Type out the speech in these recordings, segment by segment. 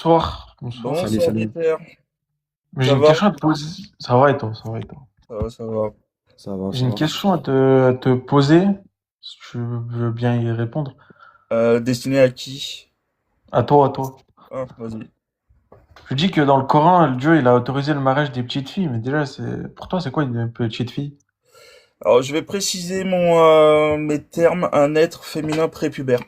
Bonsoir, bonsoir. Salut, Bonsoir salut. Dieter, Mais j'ai ça une va? question à te poser. Ça va et toi, ça va et toi. Ça va, ça va. Ça va, J'ai ça une va. question à te poser, si tu veux bien y répondre. Destiné à qui? À toi, à toi. Ah, vas-y. Je dis que dans le Coran, Dieu, il a autorisé le mariage des petites filles, mais déjà, pour toi, c'est quoi une petite fille? Alors, je vais préciser mes termes, un être féminin prépubère.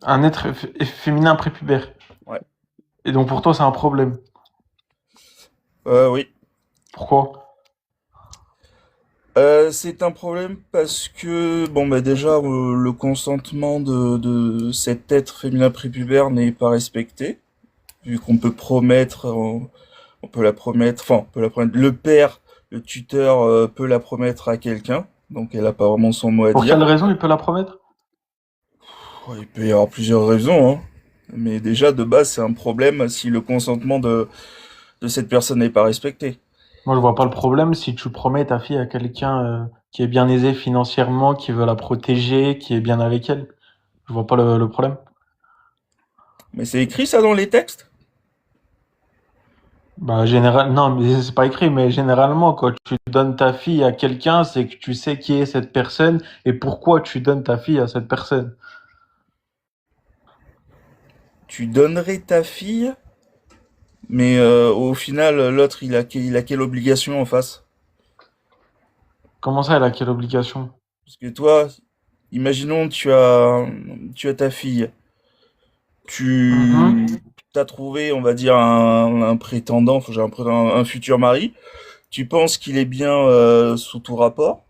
Un être féminin prépubère. Ouais. Et donc pour toi, c'est un problème. Oui. Pourquoi? C'est un problème parce que, bon, bah déjà, le consentement de cet être féminin prépubère n'est pas respecté, vu qu'on peut promettre, on peut la promettre, enfin, on peut la promettre, le père, le tuteur, peut la promettre à quelqu'un, donc elle a pas vraiment son mot à Pour dire. quelle raison il peut la promettre? Ouais, il peut y avoir plusieurs raisons, hein. Mais déjà, de base, c'est un problème si le consentement de cette personne n'est pas respecté. Moi, je vois pas le problème si tu promets ta fille à quelqu'un qui est bien aisé financièrement, qui veut la protéger, qui est bien avec elle. Je vois pas le problème. Mais c'est écrit ça dans les textes? Bah, non, mais c'est pas écrit, mais généralement, quand tu donnes ta fille à quelqu'un, c'est que tu sais qui est cette personne et pourquoi tu donnes ta fille à cette personne. Tu donnerais ta fille, mais au final, l'autre, il a quelle obligation en face? Comment ça, elle a quelle obligation? Parce que toi, imaginons, tu as ta fille. Tu Mhm. t'as trouvé, on va dire, un prétendant, enfin, un futur mari. Tu penses qu'il est bien sous tout rapport,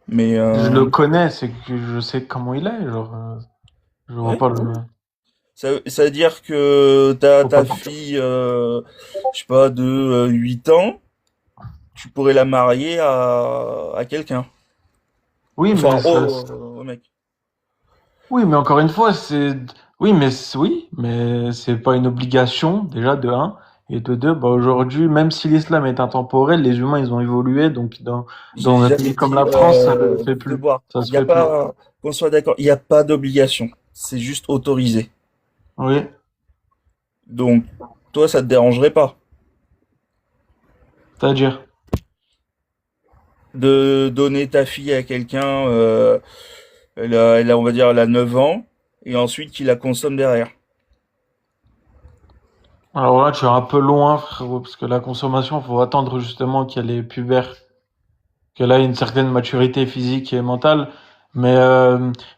mais Je le connais, c'est que je sais comment il est, genre, je vois ouais. pas le, Ça veut dire que t'as je vois pas ta le- fille, je sais pas, de 8 ans, tu pourrais la marier à quelqu'un. Oui, Enfin, mais au mec. oui, mais encore une fois, oui, mais c'est pas une obligation, déjà, de un. Et de deux, bah, aujourd'hui, même si l'islam est intemporel, les humains, ils ont évolué, donc J'ai dans un pays jamais comme dit la France, ça le fait plus. devoir. Ça Il se n'y a fait plus. pas, qu'on soit d'accord, il n'y a pas d'obligation. C'est juste autorisé. Oui. Donc, toi, ça te dérangerait pas C'est-à-dire, de donner ta fille à quelqu'un, on va dire, elle a 9 ans, et ensuite qu'il la consomme derrière. alors là, tu es un peu loin, frérot, parce que la consommation, faut attendre justement qu'elle est pubère, qu'elle ait une certaine maturité physique et mentale. Mais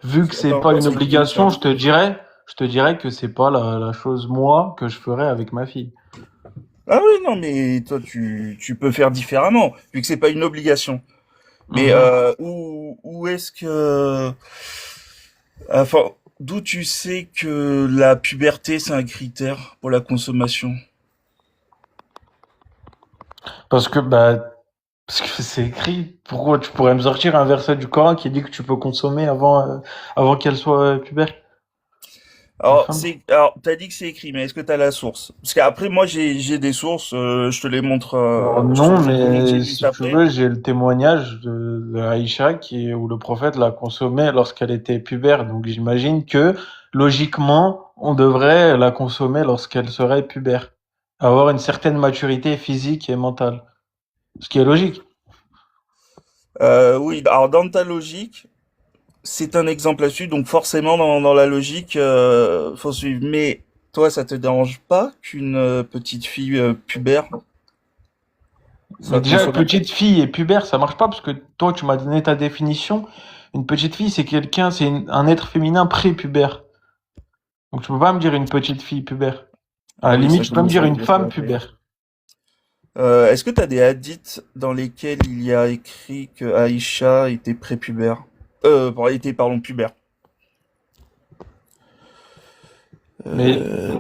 vu que c'est Attends, pas attends, une c'est écrit où ça? obligation, je te dirais que c'est pas la chose moi que je ferais avec ma fille. Ah oui, non, mais toi, tu peux faire différemment, vu que c'est pas une obligation. Mais Mhm. où est-ce que... Enfin, d'où tu sais que la puberté, c'est un critère pour la consommation? Parce que parce que c'est écrit. Pourquoi tu pourrais me sortir un verset du Coran qui dit que tu peux consommer avant qu'elle soit pubère, la femme? Alors, t'as dit que c'est écrit, mais est-ce que t'as la source? Parce qu'après, moi, j'ai des sources, Alors je non, te les montrer mais juste si tu après. veux, j'ai le témoignage de Aïcha où le prophète l'a consommée lorsqu'elle était pubère. Donc j'imagine que logiquement, on devrait la consommer lorsqu'elle serait pubère. Avoir une certaine maturité physique et mentale. Ce qui est logique. Oui, alors dans ta logique, c'est un exemple là-dessus, donc forcément dans la logique, faut suivre. Mais toi, ça te dérange pas qu'une petite fille pubère Mais soit déjà, consommée? petite fille et pubère, ça marche pas parce que toi, tu m'as donné ta définition. Une petite fille, un être féminin pré-pubère. Donc tu peux pas me dire une petite fille pubère. À Ah la oui, limite, ça tu peux me commence dire à une être femme différent. pubère. Est-ce que tu as des hadiths dans lesquels il y a écrit que Aïcha était prépubère? Était, pardon, pubère. Mais Euh,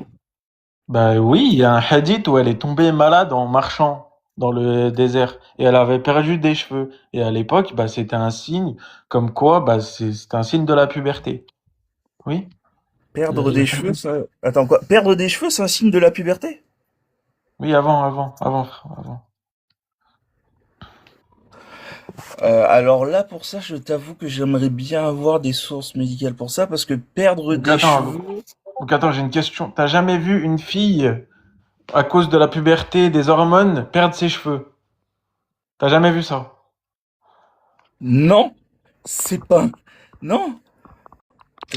bah oui, il y a un hadith où elle est tombée malade en marchant dans le désert et elle avait perdu des cheveux. Et à l'époque, bah c'était un signe comme quoi c'est un signe de la puberté. Oui, Perdre il y a des pas cheveux, de- ça... Attends, quoi? Perdre des cheveux, c'est un signe de la puberté? Oui, avant, frère, avant. Alors là, pour ça, je t'avoue que j'aimerais bien avoir des sources médicales pour ça, parce que perdre Donc des attends, cheveux, j'ai une question. T'as jamais vu une fille, à cause de la puberté, des hormones, perdre ses cheveux? T'as jamais vu ça? non, c'est pas, non.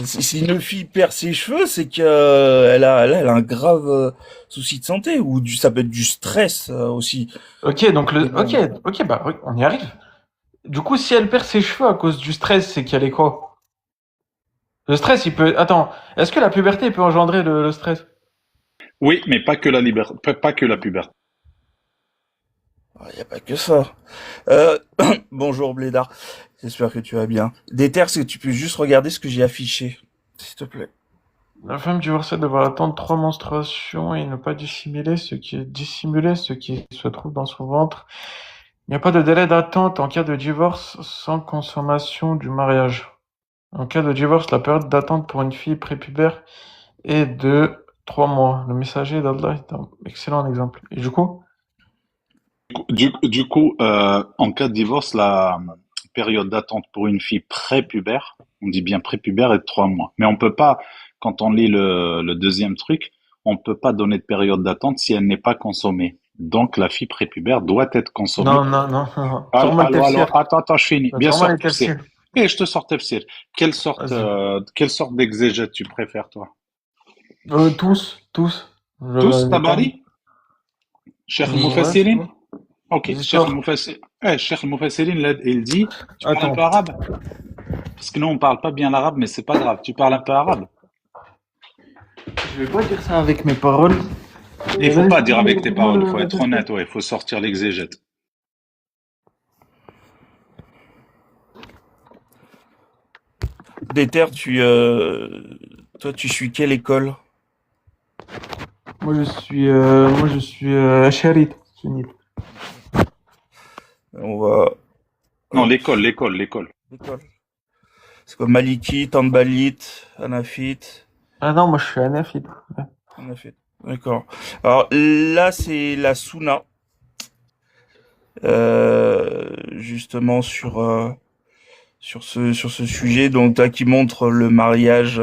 Si une fille perd ses cheveux, c'est que elle a un grave souci de santé ça peut être du stress aussi. Ok, donc Et, ok, bah oui, on y arrive. Du coup, si elle perd ses cheveux à cause du stress, c'est qu'elle est quoi? Le stress, il peut. Attends, est-ce que la puberté peut engendrer le stress? Oui, mais pas que la liberté, pas que la puberté. il n'y a pas que ça. Bonjour Blédard, j'espère que tu vas bien. Déter, est-ce que tu peux juste regarder ce que j'ai affiché, s'il te plaît? La femme divorcée devra attendre 3 menstruations et ne pas dissimuler ce qui se trouve dans son ventre. Il n'y a pas de délai d'attente en cas de divorce sans consommation du mariage. En cas de divorce, la période d'attente pour une fille prépubère est de 3 mois. Le messager d'Allah est un excellent exemple. Et du coup? Du coup, en cas de divorce, la période d'attente pour une fille prépubère, on dit bien prépubère, est de 3 mois. Mais on peut pas, quand on lit le deuxième truc, on peut pas donner de période d'attente si elle n'est pas consommée. Donc la fille prépubère doit être consommée. Non, non, non, non. Allô, Sûrement le allô, allô, tafsir. attends, je finis. Bien Sûrement sûr, le tafsir. tafsir. Et je te sors tafsir. Vas-y. Quelle sorte d'exégète tu préfères, toi? Tous. Tous, J'ai pas. Tabari? Cheikh Ouais, c'est Moufassirin? bon. Ok, Cheikh L'histoire. Moufassirin. Cheikh Moufassirin, là, il dit, tu parles un peu Attends. arabe? Parce que nous, on parle pas bien l'arabe, mais c'est pas grave. Tu parles un peu arabe. Je vais pas dire ça avec mes paroles. Il Mais faut vas-y, pas dire avec tes écoute-moi paroles, il faut le être tafsir. honnête, ouais, il faut sortir l'exégète. Déter, toi, tu suis quelle école? Moi, je suis Sharit, sunnite. On va, Non, hop, l'école. école. C'est quoi, Maliki, Tanbalit, Hanafite, Ah non, moi, je suis Hanafite. Ouais. Hanafite. D'accord. Alors là, c'est la Sunna, justement sur ce sujet, donc là qui montre le mariage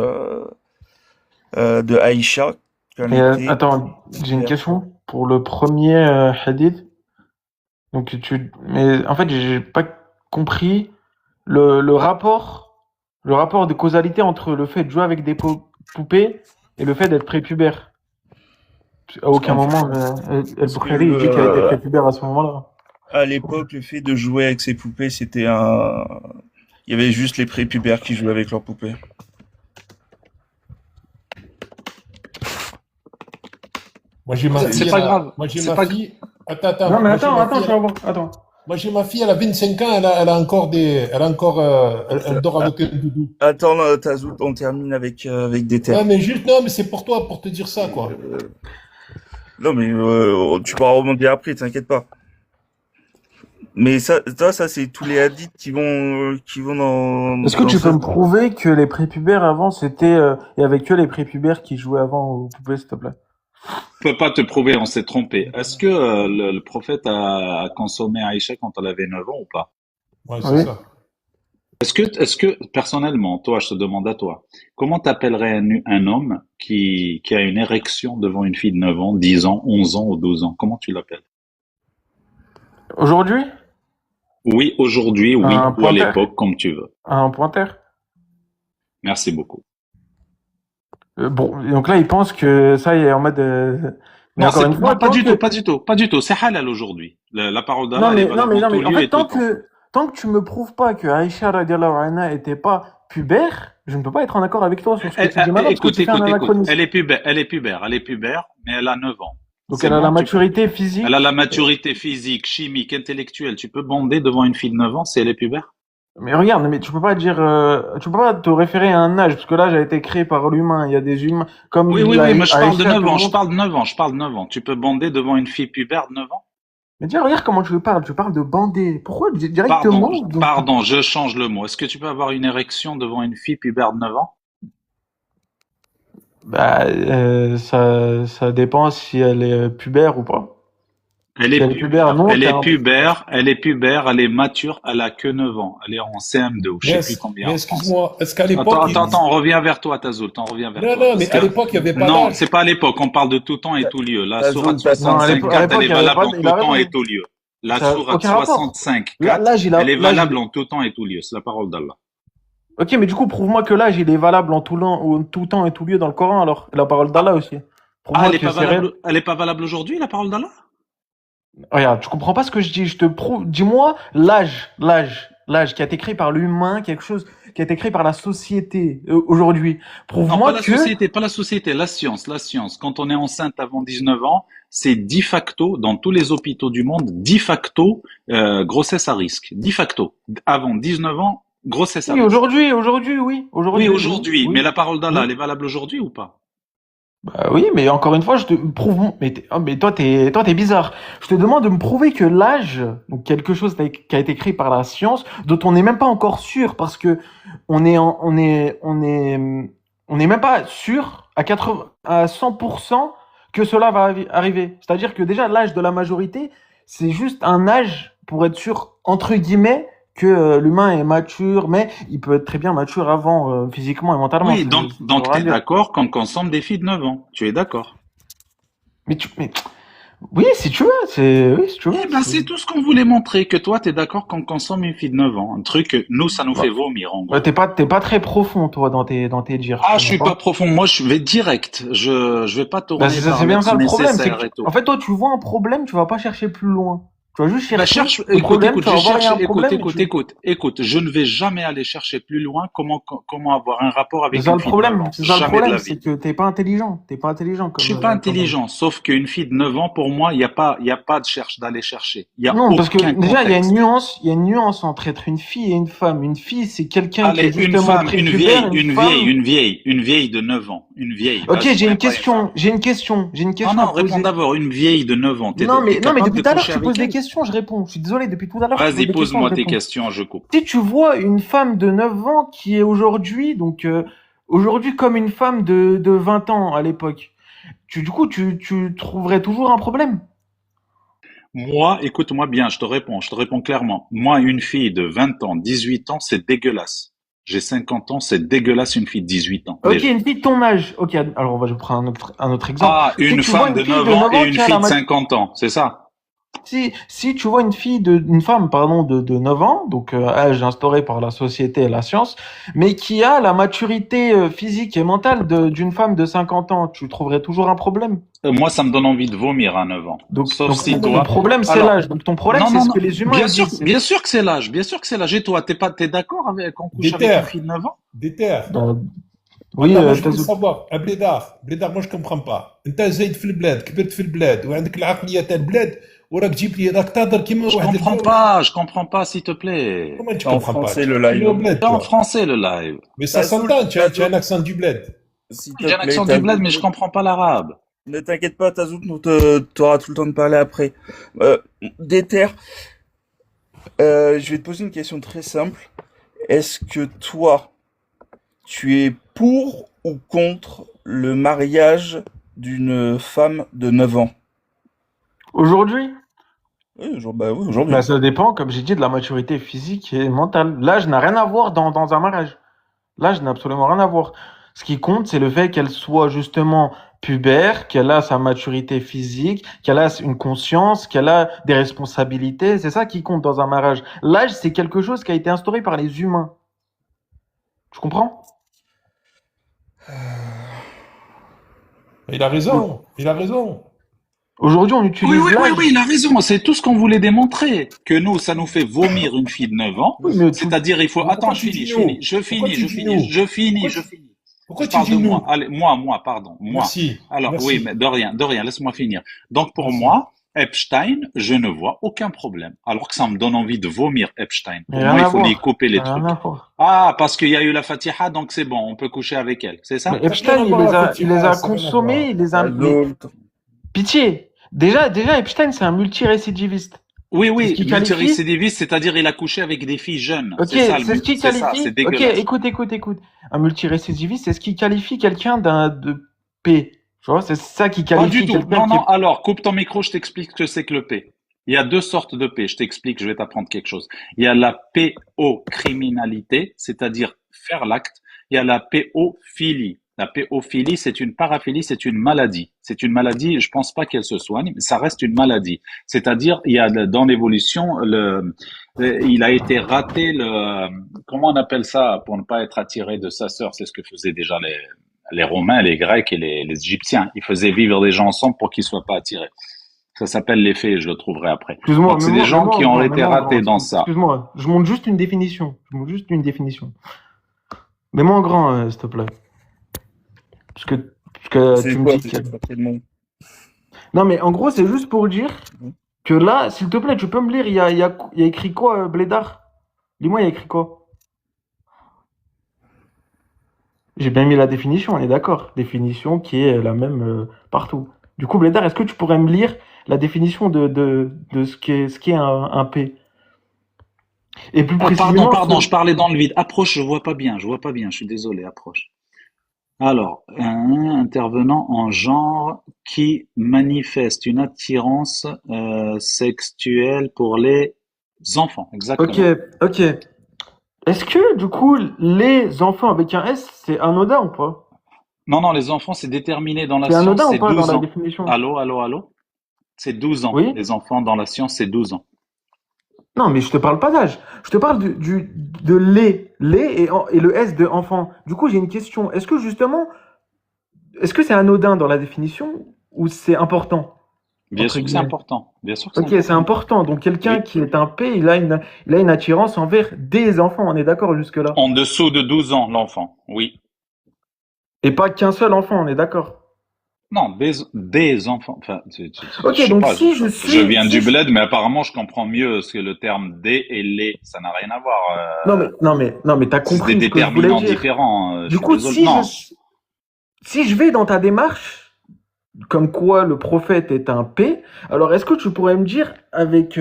de Aïcha, qu'elle Et était attends, j'ai une père. question pour le premier hadith. Mais en fait, j'ai pas compris le le rapport de causalité entre le fait de jouer avec des poupées et le fait d'être prépubère. À Parce aucun qu'en moment, El parce que Bukhari il dit qu'elle a été prépubère à ce moment-là. à l'époque, le fait de jouer avec ses poupées, il y avait juste les prépubères qui jouaient avec leurs poupées. Moi, j'ai ma C'est fille, pas grave. moi, j'ai C'est ma pas. fille. Attends. Non, mais Moi, j'ai ma fille, tu vas voir. Attends. elle a 25 ans, elle a encore elle dort avec un doudou. Attends, Tazout, on termine avec des Ouais, terres. mais juste, non, mais c'est pour toi, pour te dire ça, quoi. Non, mais tu pourras rebondir après, t'inquiète pas. Mais ça c'est tous les hadiths qui vont Est-ce que dans tu peux ce. me prouver que les prépubères avant, il y avait que les prépubères qui jouaient avant aux poupées, s'il te plaît? Je peux pas te prouver, on s'est trompé. Est-ce que le prophète a consommé Aïcha quand elle avait 9 ans ou pas? Ouais, c'est Oui. ça. Est-ce que, personnellement, toi, je te demande à toi, comment t'appellerais un homme qui a une érection devant une fille de 9 ans, 10 ans, 11 ans ou 12 ans? Comment tu l'appelles? Aujourd'hui, Oui, aujourd'hui, oui, un ou à pointeur. l'époque, comme tu veux. Un pointeur. Merci beaucoup. Bon, donc là, il pense que ça y est en mode. Mais Non, encore une fois, non, pas tant du tout, que. pas du tout, pas du tout. C'est halal aujourd'hui. La parole d'Allah, elle est valable en Non, tout mais en lieu fait, et tout temps. tant que tu me prouves pas que Aïcha radiallahu anha était pas pubère, je ne peux pas être en accord avec toi sur ce que tu dis maintenant parce que Écoute, tu fais un écoute. anachronisme. Elle est pubère, mais elle a 9 ans. Donc C'est elle a la bon, maturité elle a physique. la maturité physique, chimique, intellectuelle. Tu peux bander devant une fille de 9 ans si elle est pubère? Mais regarde, mais tu peux pas dire, tu peux pas te référer à un âge parce que l'âge a été créé par l'humain. Il y a des humains comme Oui, mais je parle de Aïcha 9 te ans, je montre. parle de 9 ans, je parle de 9 ans. Tu peux bander devant une fille pubère de 9 ans? Mais déjà, regarde comment tu parles. Tu parles de bander. Pourquoi directement? Donc, Pardon, je change le mot. Est-ce que tu peux avoir une érection devant une fille pubère de 9 ans? bah, ça dépend si elle est pubère ou pas. Elle Si est elle est pubère, non, elle t'es est un... pubère, elle est pubère, elle est mature, elle a que 9 ans. Elle est en CM2 ou je sais plus Mais combien en France. excuse-moi, est-ce qu'à Attends, l'époque, attends, attends, on revient vers toi, Tazoult, on revient vers non, toi. non, Parce mais que, à l'époque, il n'y avait pas non, d'âge. c'est pas à l'époque, on parle de tout temps et tout lieu. La sourate Non, à 65.4, elle l'époque, est il y avait valable pas... en Il a tout temps et raison. tout lieu. La Ça a sourate aucun rapport. 65.4, L'âge, elle est l'âge, valable en tout temps et tout lieu. C'est la parole d'Allah. Ok, mais du coup, prouve-moi que l'âge, il est valable en tout temps et tout lieu dans le Coran, alors. La parole d'Allah aussi. Ah, Prouve-moi que c'est réel. elle est pas valable aujourd'hui, la parole d'Allah? Regarde, tu comprends pas ce que je dis. Je te prouve. Dis-moi l'âge qui a été créé par l'humain, quelque chose qui a été créé par la société aujourd'hui. Non, pas Prouve-moi la que. société, pas la société, la science, la science. Quand on est enceinte avant 19 ans, c'est de facto, dans tous les hôpitaux du monde, de facto, grossesse à risque. De facto. Avant 19 ans, grossesse à Oui, risque. aujourd'hui, oui. Oui, Aujourd'hui, oui. aujourd'hui. Mais Oui. la parole d'Allah, elle Oui. est valable aujourd'hui ou pas? Bah oui, mais encore une fois, je te prouve. Mais toi, t'es bizarre. Je te demande de me prouver que l'âge, donc quelque chose qui a été créé par la science, dont on n'est même pas encore sûr, parce que on est même pas sûr à 100% que cela va arriver. C'est-à-dire que déjà, l'âge de la majorité, c'est juste un âge pour être sûr, entre guillemets, que l'humain est mature, mais il peut être très bien mature avant, physiquement et mentalement. Oui, Ça veut donc rien t'es dire. d'accord qu'on consomme des filles de 9 ans. Tu es d'accord? Mais oui, si tu veux, oui, si tu veux. Eh ben, c'est tout ce qu'on voulait montrer, que toi, t'es d'accord qu'on consomme une fille de 9 ans. Un truc, nous, ça nous fait Bah, vomir, en bah, gros. t'es pas très profond, toi, dans tes dires, je Ah, te je mens suis pas pas. profond. Moi, je vais direct. Je vais pas Bah, tourner par c'est bien ça lettres le problème, c'est nécessaires que, et tout. en fait, toi, tu vois un problème, tu vas pas chercher plus loin. Tu vas juste Bah, chercher cherche, le écoute, problème, tu je vas voir, il y cherche, a un problème, et écoute, je ne vais jamais aller chercher plus loin comment avoir un rapport c'est avec ça une le fille de 9 problème, ans. c'est ça le Jamais de problème, la c'est vie. que t'es pas intelligent Je suis pas comme homme. intelligent, sauf qu'une fille de 9 ans, pour moi, il y a pas de cherche d'aller chercher. Il y a Non, parce que aucun déjà, contexte. il y a une nuance entre être une fille et une femme. Une fille, c'est quelqu'un qui est Allez, une justement femme, prépubère, une femme. une vieille de 9 ans. Une vieille, Ok, vas-y, même pas une femme. j'ai une Non, question à non, te réponds poser. d'abord. Une vieille de 9 ans. T'es Non, mais capable de depuis tout à l'heure, coucher tu poses avec des elle? questions, je réponds. Je suis désolé, depuis tout à l'heure, tu poses Vas-y, des questions, je pose-moi tes réponds. questions, je coupe. Si tu vois une femme de 9 ans qui est aujourd'hui, aujourd'hui comme une femme de 20 ans à l'époque, tu trouverais toujours un problème. Moi, écoute-moi bien, je te réponds clairement. Moi, une fille de 20 ans, 18 ans, c'est dégueulasse. J'ai 50 ans, c'est dégueulasse une fille de 18 ans, Ok, déjà. une fille de ton âge. Ok, alors je prends un autre exemple. Ah, Si une tu vois femme une de fille 9 de ans 9 et ans une qui a la fille de mat- 50 ans, c'est ça? si tu vois une femme, pardon, de 9 ans, donc âge instauré par la société et la science, mais qui a la maturité physique et mentale d'une femme de 50 ans, tu trouverais toujours un problème. Moi, ça me donne envie de vomir à 9 ans. Sauf Non, si non, Ton toi... non. problème, c'est Alors, l'âge. Donc ton problème, non, c'est non, ce non. que les humains ils disent. Bien sûr que c'est l'âge. Bien sûr que c'est l'âge. Et toi, t'es d'accord avec qu'on couche avec une Déter, fille de 9 ans? déter. Oui, Attends, moi je veux savoir, بليدار moi je comprends pas. انت زايد في البلاد، كبرت في البلاد وعندك العقلية تاع البلاد وراك تجيب لي راك تهضر كيما واحد الجو. Je comprends pas, s'il te plaît. Comment tu En comprends pas? français, Tu le es né au live. bled, C'est en toi. français, le live. Mais ça Tazoul, s'entend, tu as un Tazoul, accent du bled. s'il J'ai un te plaît, accent du bled, mais je comprends pas l'arabe. ne t'inquiète pas, Tazoul, t'auras tout le temps de parler après. Déter, je vais te poser une question très simple. Est-ce que toi, tu es pour ou contre le mariage d'une femme de 9 ans? aujourd'hui, Oui, aujourd'hui. bah, ça dépend, comme j'ai dit, de la maturité physique et mentale. L'âge n'a rien à voir dans un mariage. L'âge n'a absolument rien à voir. Ce qui compte, c'est le fait qu'elle soit justement pubère, qu'elle a sa maturité physique, qu'elle a une conscience, qu'elle a des responsabilités. C'est ça qui compte dans un mariage. L'âge, c'est quelque chose qui a été instauré par les humains. Tu comprends? Il a raison, il a raison. Aujourd'hui, on utilise l'âge. Oui, il a raison. C'est tout ce qu'on voulait démontrer. Que nous, ça nous fait vomir une fille de 9 ans. Oui, mais C'est-à-dire, il faut... Pourquoi Attends, tu dis nous? je Pourquoi finis. tu dis nous? Je finis. Pourquoi Je tu parle de dis moi. nous? Allez, pardon. Moi. Merci, Alors, merci. oui, mais de rien, laisse-moi finir. Donc, pour Merci. moi, Epstein, je ne vois aucun problème. Alors que ça me donne envie de vomir Epstein. Pour Mais moi, rien il à faut lui voir. couper les Rien trucs. à voir. Ah, parce qu'il y a eu la Fatiha, donc c'est bon, on peut coucher avec elle. C'est ça? Mais Epstein, il les a consommés, il les a... Tazoul, Pitié. Déjà, Epstein, c'est un multirécidiviste. Oui, C'est ce qui qualifie. multirécidiviste, c'est-à-dire il a couché avec des filles jeunes. Ok, C'est ça, c'est ce qui c'est ça, qualifie. c'est Ok, dégueulasse. écoute. Un multirécidiviste, c'est ce qui qualifie quelqu'un de paix. Tu vois, c'est ça qui Pas du qualifie tout. quelqu'un Non, qui non. est... Alors, coupe ton micro, je t'explique ce que c'est que le P. Il y a deux sortes de P. Je t'explique, je vais t'apprendre quelque chose. Il y a la péocriminalité, c'est-à-dire faire l'acte. Il y a la péophilie. La péophilie, c'est une paraphilie, c'est une maladie. C'est une maladie, je pense pas qu'elle se soigne, mais ça reste une maladie. C'est-à-dire, il y a dans l'évolution, il a été raté comment on appelle ça pour ne pas être attiré de sa sœur. C'est ce que faisaient déjà les Romains, les Grecs et les Égyptiens. Ils faisaient vivre des gens ensemble pour qu'ils soient pas attirés. Ça s'appelle l'effet, je le trouverai après. Excuse-moi, Donc, c'est des gens qui ont été mets-moi en ratés grand. dans ça. Excuse-moi, je montre juste une définition. Je montre juste une définition. Mets-moi en grand, s'il te plaît. Parce que C'est tu me quoi? dis que... C'est pas tellement. Non, mais en gros, c'est juste pour dire Mhm. que là, s'il te plaît, tu peux me lire, il y a écrit quoi, Blédard? Dis-moi, il y a écrit quoi? J'ai bien mis la définition, on est d'accord. Définition qui est la même partout. Du coup, Blédard, est-ce que tu pourrais me lire la définition de ce qu'est un P? Et plus précisément... Pardon, je parlais dans le vide. Approche, je vois pas bien, je suis désolé, approche. Alors, un intervenant en genre qui manifeste une attirance sexuelle pour les enfants, exactement. Ok. Est-ce que, du coup, les enfants avec un S, c'est anodin ou pas? Non, les enfants, c'est déterminé dans la C'est science, anodin ou c'est pas dans 12 la ans. définition? Allô? C'est 12 ans. Oui? Les enfants dans la science, c'est 12 ans. Non, mais je te parle pas d'âge. Je te parle de et le S de enfant. Du coup, j'ai une question. Est-ce que c'est anodin dans la définition ou c'est important, Bien entre sûr que c'est guillemets? important. Bien sûr que Ok, c'est c'est important. important. Donc, quelqu'un Oui. qui est un P, il a une attirance envers des enfants. On est d'accord jusque-là? En dessous de 12 ans, l'enfant. Oui. Et pas qu'un seul enfant, on est d'accord? Non, des enfants. Enfin, je Ok, sais donc pas, si je viens du bled, mais apparemment, je comprends mieux ce que le terme des et les, ça n'a rien à voir. Non, mais t'as C'est des compris ce que je voulais déterminants dire. différents. Je Du suis coup, désolé. Non, si je vais dans ta démarche, comme quoi le prophète est un P, alors est-ce que tu pourrais me dire avec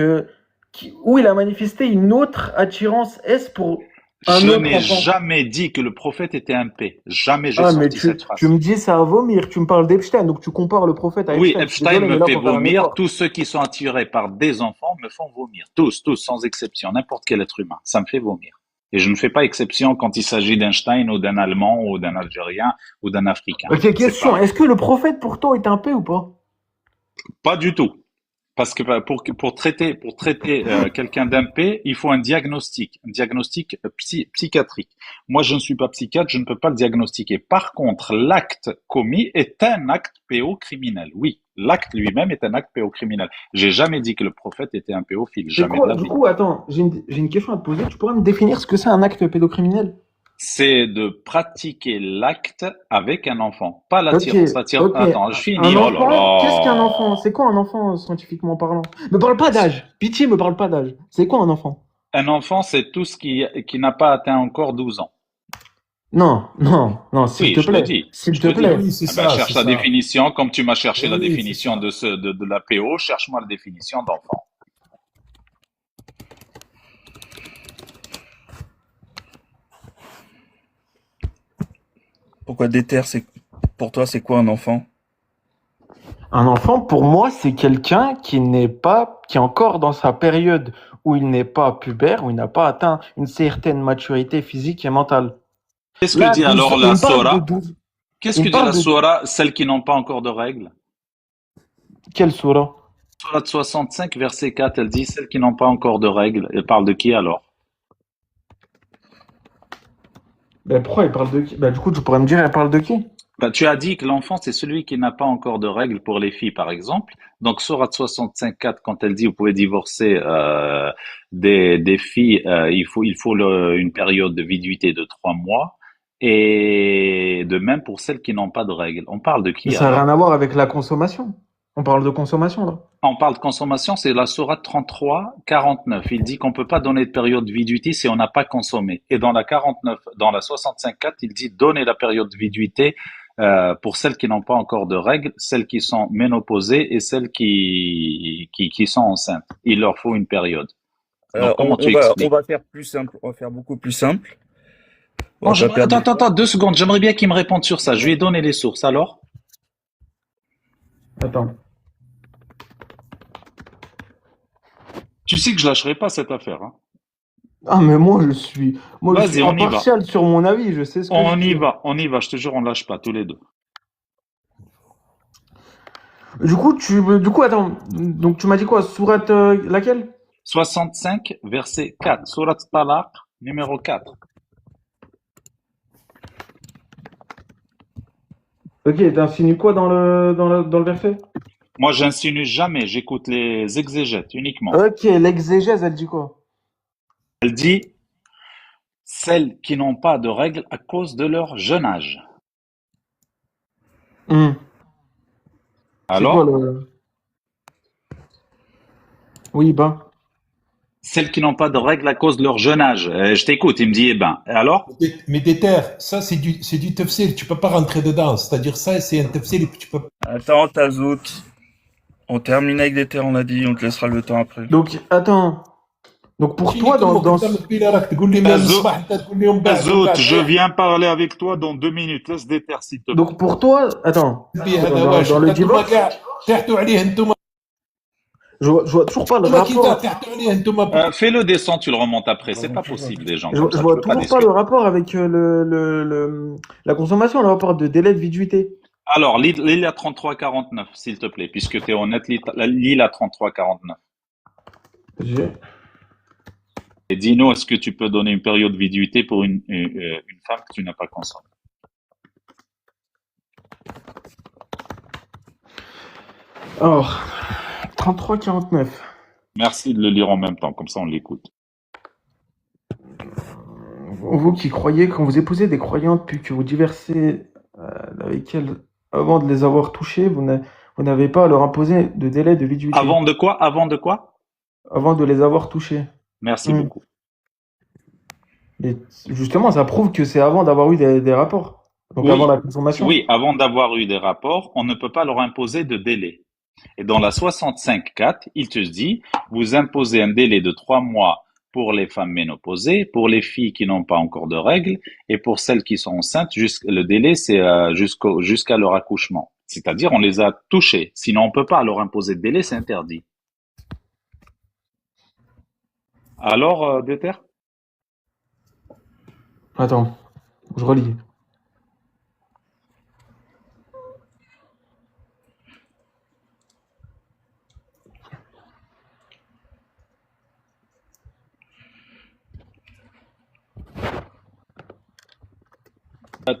où il a manifesté une autre attirance S pour un je autre n'ai enfant? jamais dit que le prophète était un P. Jamais j'ai Ah, mais sorti cette tu phrase. me dis ça à vomir, tu me parles d'Epstein, donc tu compares le prophète à Oui, Epstein. Je suis Epstein désolé, mais me là, fait faut faire un vomir. effort. Tous ceux qui sont attirés par des enfants me font vomir. Tous, sans exception. N'importe quel être humain. Ça me fait vomir. Et je ne fais pas exception quand il s'agit d'Einstein ou d'un Allemand ou d'un Algérien ou d'un Africain. Ok, C'est question, pas, est-ce que le prophète pour toi est un P ou pas? pas du tout. Parce que pour traiter quelqu'un d'un P, il faut un diagnostic psychiatrique. Moi, je ne suis pas psychiatre, je ne peux pas le diagnostiquer. Par contre, l'acte commis est un acte pédocriminel. Oui, l'acte lui-même est un acte pédocriminel. J'ai jamais dit que le prophète était un pédophile, C'est jamais de quoi? la Du vie. coup, attends, j'ai une question à te poser. Tu pourrais me définir ce que c'est un acte pédocriminel? C'est de pratiquer l'acte avec un enfant, pas Ok, l'attirance. ok. Attends, je Un finis. Oh là enfant, qu'est-ce qu'un là. enfant? C'est quoi un enfant scientifiquement parlant? Me parle pas d'âge. Pitié, me parle pas d'âge. C'est quoi un enfant? Un enfant, c'est tout ce qui n'a pas atteint encore 12 ans. Non, s'il Oui, te je le plaît. dis. S'il Je te le dis. plaît. Oui, c'est Ah ben, ça, cherche c'est la ça. définition, comme tu m'as cherché la Oui, c'est définition ça. de la PO, cherche-moi la définition d'enfant. Pourquoi déter, pour toi, c'est quoi un enfant? Un enfant, pour moi, c'est quelqu'un qui est encore dans sa période où il n'est pas pubère, où il n'a pas atteint une certaine maturité physique et mentale. Qu'est-ce que Là, dit 12 alors il la me parle de Sora? 12. Qu'est-ce Il que me dit parle la de Sora, celles qui n'ont pas encore de règles? quelle sourate? Sourate 65, verset 4, elle dit celles qui n'ont pas encore de règles. Elle parle de qui alors? Ben, pourquoi il parle de qui? Ben, du coup, tu pourrais me dire, elle parle de qui? Ben, tu as dit que l'enfant, c'est celui qui n'a pas encore de règles pour les filles, par exemple. Donc, Sourate 65, 4, quand elle dit vous pouvez divorcer des filles, il faut une période de viduité de 3 mois. Et de même pour celles qui n'ont pas de règles. On parle de Mais qui ça n'a alors? rien à voir avec la consommation. On parle de consommation, là. On parle de consommation, c'est la Sourate 33, 49. Il dit qu'on peut pas donner de période de viduité si on n'a pas consommé. Et dans la 49, dans la 65, 4, il dit donner la période de viduité pour celles qui n'ont pas encore de règles, celles qui sont ménopausées et celles qui sont enceintes. Il leur faut une période. Donc, comment tu On expliques? va faire plus simple, on va faire beaucoup plus simple. On Bon, va pas perdre de temps. attends, 2 secondes. J'aimerais bien qu'il me réponde sur ça. Je lui ai donné les sources. Alors? Attends. Tu sais que je lâcherai pas cette affaire. Hein. Ah, mais moi, je suis Vas-y, on y va. impartial sur mon avis, je sais ce que je On y dis. va, je te jure, on lâche pas, tous les deux. Du coup, attends. Donc, tu m'as dit quoi? Sourate laquelle? 65, verset 4, Surat Talaq, numéro 4. Ok, t'insinues quoi dans le verset? Moi, j'insinue jamais, j'écoute les exégètes uniquement. Ok, l'exégèse, elle dit quoi? Elle dit celles qui n'ont pas de règles à cause de leur jeune âge. Hmm. C'est quoi Alors, le... Oui, bah. celles qui n'ont pas de règles à cause de leur jeune âge. Je t'écoute, il me dit, eh ben, et alors? Mais Déter, ça c'est du tafsir, tu peux pas rentrer dedans. C'est-à-dire ça, c'est un tafsir et tu peux pas. Attends, Tazout. On termine avec des terres, on a dit, on te laissera le temps après. Donc, attends. Donc, pour toi, dans ce... Azout, je viens parler avec toi dans 2 minutes. Laisse des terres, s'il te plaît. Donc, pour toi, attends. Dans le divorce, je vois toujours pas le rapport. Fais-le descendre, tu le remontes après. C'est pas possible, des gens Je comme ça. vois Tu peux pas toujours pas le discuter. rapport avec la consommation, le rapport de délai de viduité. Alors, lis la 3349, s'il te plaît, puisque tu es honnête, lis la 3349. J'ai- Et dis-nous, est-ce que tu peux donner une période de viduité pour une femme que tu n'as pas consommée? Alors, 33-49. Merci de le lire en même temps, comme ça on l'écoute. Vous qui croyez, quand vous épousez des croyantes puis que vous divorcez avec elles avant de les avoir touchées, vous n'avez pas à leur imposer de délai de viduité. Avant de quoi? Avant de quoi? Avant de les avoir touchées. Merci Hmm. beaucoup. Et justement, ça prouve que c'est avant d'avoir eu des rapports. Donc Oui. avant la consommation. Oui, avant d'avoir eu des rapports, on ne peut pas leur imposer de délai. Et dans la 65.4, il te dit, vous imposez un délai de 3 mois pour les femmes ménopausées, pour les filles qui n'ont pas encore de règles, et pour celles qui sont enceintes, le délai, c'est jusqu'à leur accouchement. C'est-à-dire, on les a touchées. Sinon, on peut pas leur imposer de délai, c'est interdit. Alors, Déter? Attends, je relis.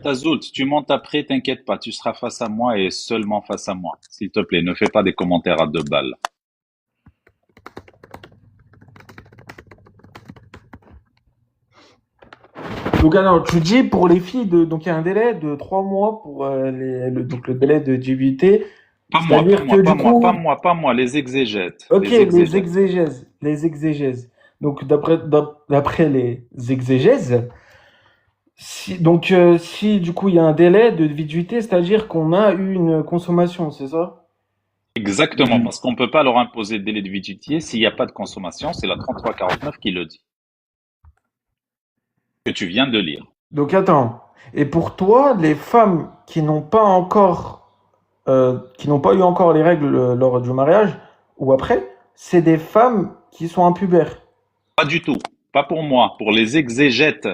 Tazoult, tu montes après, t'inquiète pas, tu seras face à moi et seulement face à moi. S'il te plaît, ne fais pas des commentaires à 2 balles. Donc alors, tu dis pour les filles, donc il y a un délai de 3 mois pour donc le délai de viduité. Pas moi, C'est-à-dire que du coup, pas moi, les exégètes. ok, Les exégètes. les exégèses. Donc d'après les exégèses, si du coup il y a un délai de viduité, c'est-à-dire qu'on a eu une consommation, c'est ça? Exactement, parce qu'on peut pas leur imposer de délai de viduité s'il n'y a pas de consommation, c'est la 3349 qui le dit. Que tu viens de lire. Donc attends. Et pour toi, les femmes qui n'ont pas eu encore les règles lors du mariage ou après, c'est des femmes qui sont impubères. Pas du tout. Pas pour moi, pour les exégètes.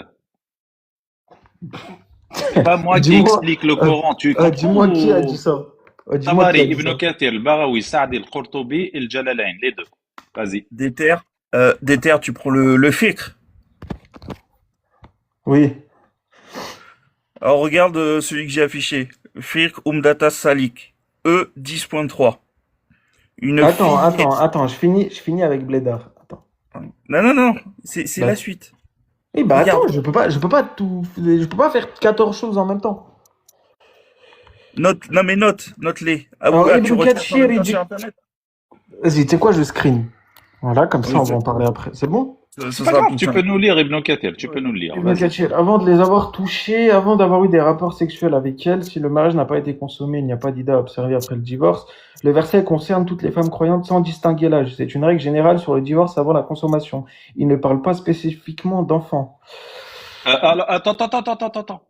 C'est pas moi qui Dis-moi, explique le Coran, tu comprends? dis-moi qui a dit ça. Dis-moi qui a Tabari, dit Ibn ça. Kathir, Al-Baghawi, Sa'di, Al-Qurtubi et Al-Jalalain, les deux. Vas-y. Des terres, tu prends le fiqh. Oui. Alors regarde celui que j'ai affiché. Fiqh Umdata Salik. E 10.3. Attends, je finis avec Blédard. Attends. Non. C'est Bah, la suite. Eh ben Regarde. attends, je peux pas je peux pas faire 14 choses en même temps. Note-les. Alors, Abouga, Ibn tu recherches en Kathir, même il temps dit... sur Internet. Vas-y, tu sais quoi, je screen. Voilà, comme ça Oui, on va en parler après. C'est bon? ce C'est sera pas grave, plus tu simple. peux nous lire Ibn Kathir, tu peux nous le lire. Ibn Vas-y. Kathir, avant de les avoir touchés, avant d'avoir eu des rapports sexuels avec elles, si le mariage n'a pas été consommé, il n'y a pas d'ida à observer après le divorce. Le verset concerne toutes les femmes croyantes sans distinguer l'âge. C'est une règle générale sur le divorce avant la consommation. Il ne parle pas spécifiquement d'enfants. Alors, attends.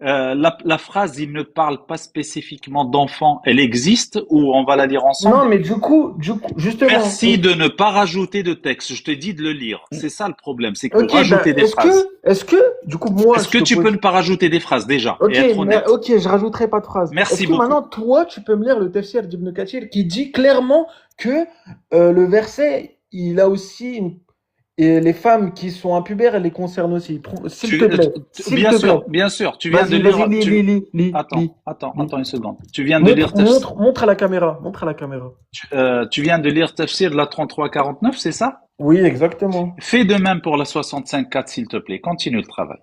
La phrase il ne parle pas spécifiquement d'enfant, elle existe ou on va la lire Non, ensemble? mais justement, Merci de ne pas rajouter de texte. Je te dis de le lire. C'est ça le problème, c'est que vous ok, ben, rajoutez des phrases. du coup, moi, Est-ce je que te tu peux pose. ne pas rajouter des phrases déjà et Ok, être mais honnête? ok, je rajouterai pas de phrase. Est-ce Merci que beaucoup. maintenant, toi, tu peux me lire le tafsir d'Ibn Kathir qui dit clairement que le verset, il a aussi et les femmes qui sont impubères, elle les concerne aussi. S'il te plaît, s'il te plaît. Bien sûr, tu viens de Vas-y, vas-y, lire, lis. attends une seconde. Tu viens de lire tafsir, Montre à la caméra, montre à la caméra. tu viens de lire tafsir de la 33-49, c'est ça? Oui, exactement. Fais de même pour la 65-4, s'il te plaît. Continue le travail.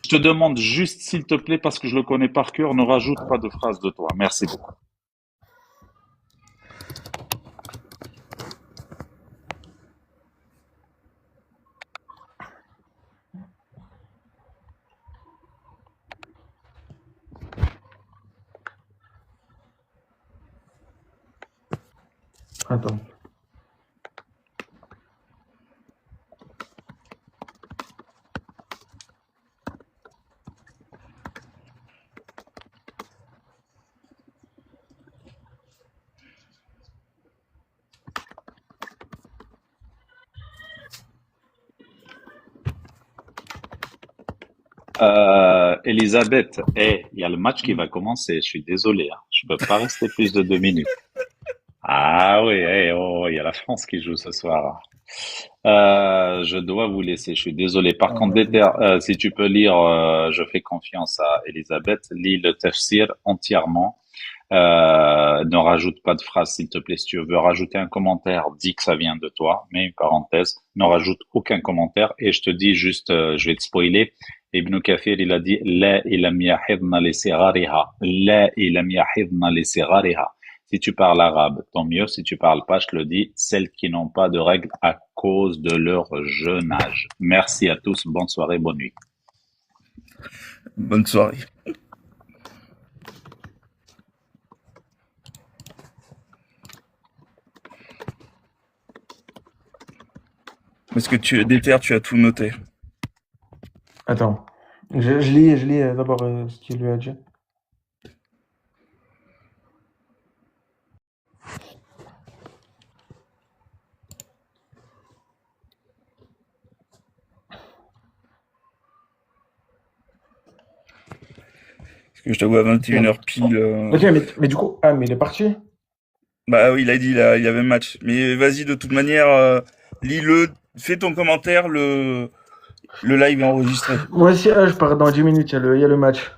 Je te demande juste, s'il te plaît, parce que je le connais par cœur, ne rajoute pas de phrases de toi. Merci beaucoup. Attends. Elisabeth, il y a le match qui va commencer. Je suis désolé, hein. Je peux pas rester plus de 2 minutes. Ah oui, il y a la France qui joue ce soir. Je dois vous laisser. Je suis désolé. Par contre, si tu peux lire, je fais confiance à Elisabeth. Lis le tafsir entièrement. Ne rajoute pas de phrase, s'il te plaît. Si tu veux rajouter un commentaire, dis que ça vient de toi. Mets une parenthèse. Ne rajoute aucun commentaire. Et je te dis juste, je vais te spoiler. Ibn Kathir, il a dit, La ilam yahidna li sigariha. La ilam yahidna li sigariha. Si tu parles arabe, tant mieux. Si tu parles pas, je te le dis, celles qui n'ont pas de règles à cause de leur jeune âge. Merci à tous. Bonne soirée, bonne nuit. Bonne soirée. Est-ce que tu as tout noté? Attends. Je lis d'abord ce qu'il lui a dit. Parce que je te vois à 21h pile. Ok, mais du coup, mais il est parti. Bah oui, il a dit, il y avait match. Mais vas-y, de toute manière, lis-le, fais ton commentaire, le live est enregistré. Moi aussi, je pars dans 10 minutes, il y a le match.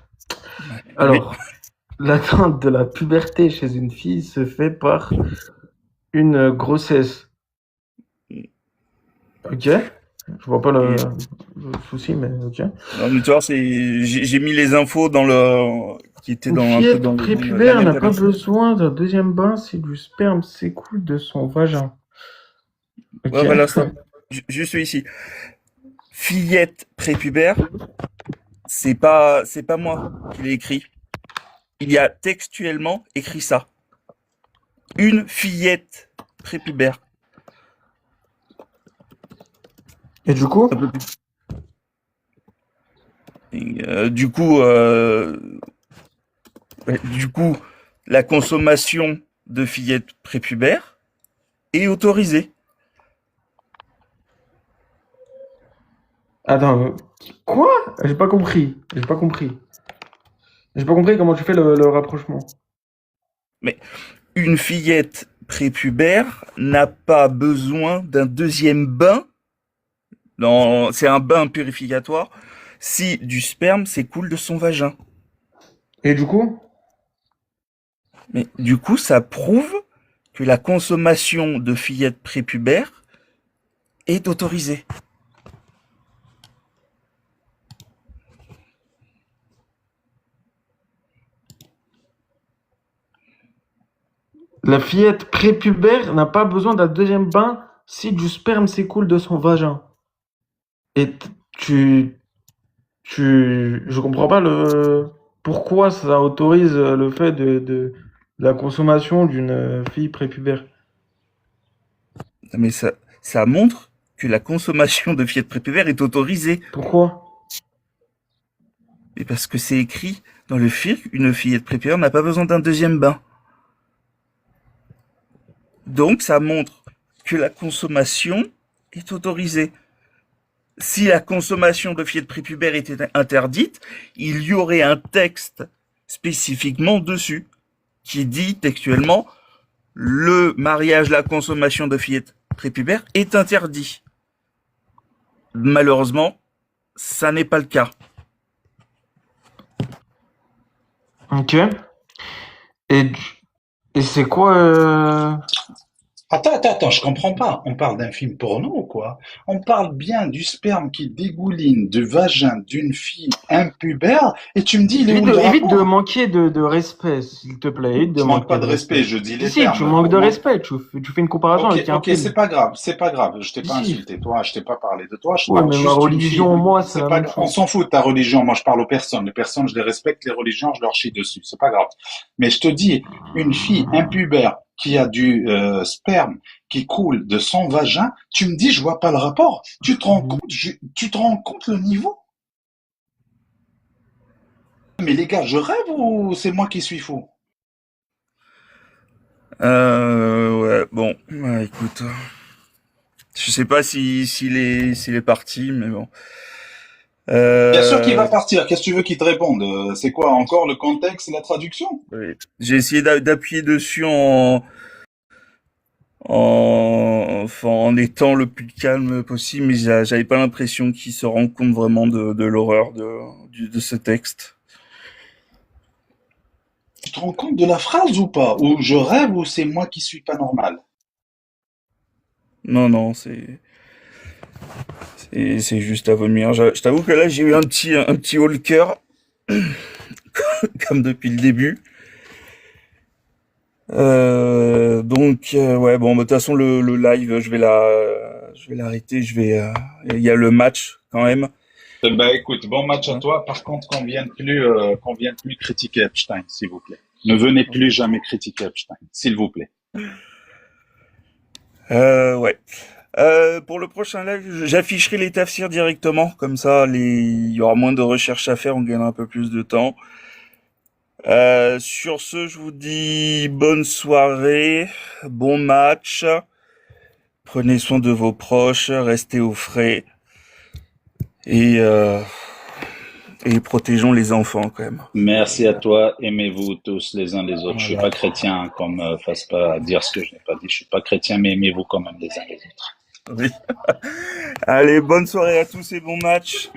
Alors, l'atteinte de la puberté chez une fille se fait par une grossesse. Ok. Je vois pas le souci, mais ok. Non, mais tu vois, j'ai mis les infos dans le, qui étaient dans Une un peu dans fillette le. prépubère n'a pas besoin d'un deuxième bain si du sperme s'écoule de son vagin. Ok. Ouais, voilà, ça. Juste ici. Fillette prépubère, c'est pas moi qui l'ai écrit. Il y a textuellement écrit ça. Une fillette prépubère. Et du coup? Du coup, la consommation de fillettes prépubères est autorisée. Attends, quoi? J'ai pas compris comment tu fais le rapprochement. Mais une fillette prépubère n'a pas besoin d'un deuxième bain. C'est un bain purificatoire si du sperme s'écoule de son vagin. Et du coup? Mais du coup, ça prouve que la consommation de fillettes prépubères est autorisée. La fillette prépubère n'a pas besoin d'un deuxième bain si du sperme s'écoule de son vagin. Et je comprends pas pourquoi ça autorise le fait de la consommation d'une fille prépubère. Mais ça montre que la consommation de fillettes prépubères est autorisée. Pourquoi? Et parce que c'est écrit dans le film, une fillette prépubère n'a pas besoin d'un deuxième bain. Donc ça montre que la consommation est autorisée. Si la consommation de fillettes prépubères était interdite, il y aurait un texte spécifiquement dessus qui dit textuellement le mariage, la consommation de fillettes prépubères est interdit. Malheureusement, ça n'est pas le cas. Ok. Et, et c'est quoi Attends, je comprends pas. On parle d'un film porno ou quoi? On parle bien du sperme qui dégouline du vagin d'une fille impubère et tu me dis, il est où le évite de rapport? manquer de respect, s'il te plaît. Évite de Je manque manquer pas de de respect, respect. je dis les Si, tu termes. manques de respect. Tu fais une comparaison Ok, avec un ok, film. c'est pas grave. Je t'ai pas Si. insulté, toi, je t'ai pas parlé de toi, je Ouais, parle mais ma juste d'une fille. religion, moi, c'est C'est la pas même grave. On chose. s'en fout de ta religion. Moi, je parle aux personnes. Les personnes, je les respecte. Les religions, je leur chie dessus. C'est pas grave. Mais je te dis, une fille impubère qui a du sperme qui coule de son vagin, tu me dis, je vois pas le rapport. Tu te rends compte, tu te rends compte le niveau? Mais les gars, je rêve ou c'est moi qui suis fou? Ouais, bon, ouais, écoute, je sais pas s'il est parti, mais bon. Bien sûr qu'il va Euh, partir. Qu'est-ce que tu veux qu'il te réponde? C'est quoi encore le contexte et la traduction? ouais. J'ai essayé d'appuyer dessus enfin, en étant le plus calme possible, mais j'avais pas l'impression qu'il se rend compte vraiment de l'horreur de ce texte. Tu te rends compte de la phrase ou pas? Ou je rêve ou c'est moi qui suis pas normal? Non, non, c'est juste à vomir. Je t'avoue que là, j'ai eu un petit haut le cœur, comme depuis le début. Ouais, bon, bah, de toute façon, le live, je vais l'arrêter. Il y a le match quand même. Bah écoute, bon match à Hein. toi. Par contre, qu'on vienne plus critiquer Epstein, s'il vous plaît. Ne venez plus jamais critiquer Epstein, s'il vous plaît. Ouais. Pour le prochain live, j'afficherai les tafsirs directement, comme ça, il y aura moins de recherches à faire, on gagnera un peu plus de temps. Sur ce, je vous dis bonne soirée, bon match, prenez soin de vos proches, restez au frais et, euh, et protégeons les enfants quand même. Merci à toi. Aimez-vous tous les uns les autres. Je suis Voilà. pas chrétien, comme fasse pas dire ce que je n'ai pas dit. Je suis pas chrétien, mais aimez-vous quand même les uns les autres. Oui. Allez, bonne soirée à tous et bon match.